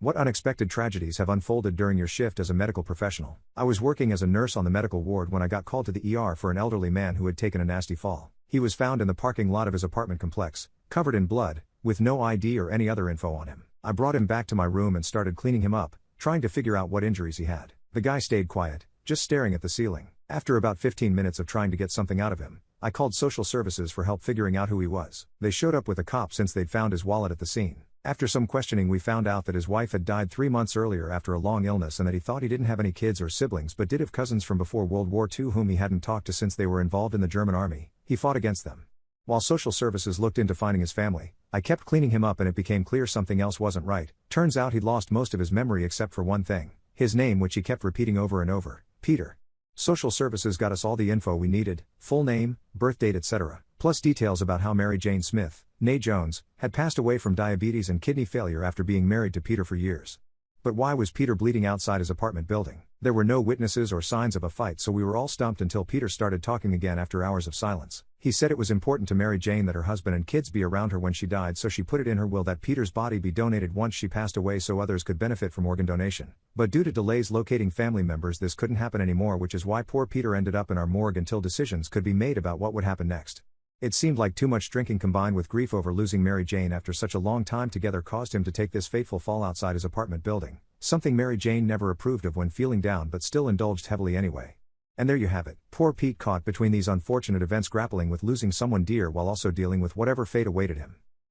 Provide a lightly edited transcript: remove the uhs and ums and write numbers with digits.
What unexpected tragedies have unfolded during your shift as a medical professional? I was working as a nurse on the medical ward when I got called to the ER for an elderly man who had taken a nasty fall. He was found in the parking lot of his apartment complex, covered in blood, with no ID or any other info on him. I brought him back to my room and started cleaning him up, trying to figure out what injuries he had. The guy stayed quiet, just staring at the ceiling. After about 15 minutes of trying to get something out of him, I called social services for help figuring out who he was. They showed up with a cop since they'd found his wallet at the scene. After some questioning, we found out that his wife had died 3 months earlier after a long illness and that he thought he didn't have any kids or siblings but did have cousins from before World War II whom he hadn't talked to since they were involved in the German army. He fought against them. While social services looked into finding his family, I kept cleaning him up and it became clear something else wasn't right. Turns out he'd lost most of his memory except for one thing: his name, which he kept repeating over and over, Peter. Social services got us all the info we needed: full name, birth date, etc., plus details about how Mary Jane Smith, née Jones, had passed away from diabetes and kidney failure after being married to Peter for years. But why was Peter bleeding outside his apartment building? There were no witnesses or signs of a fight, so we were all stumped until Peter started talking again after hours of silence. He said it was important to Mary Jane that her husband and kids be around her when she died, so she put it in her will that Peter's body be donated once she passed away so others could benefit from organ donation. But due to delays locating family members, this couldn't happen anymore, which is why poor Peter ended up in our morgue until decisions could be made about what would happen next. It seemed like too much drinking combined with grief over losing Mary Jane after such a long time together caused him to take this fateful fall outside his apartment building, something Mary Jane never approved of when feeling down but still indulged heavily anyway. And there you have it. Poor Pete caught between these unfortunate events, grappling with losing someone dear while also dealing with whatever fate awaited him.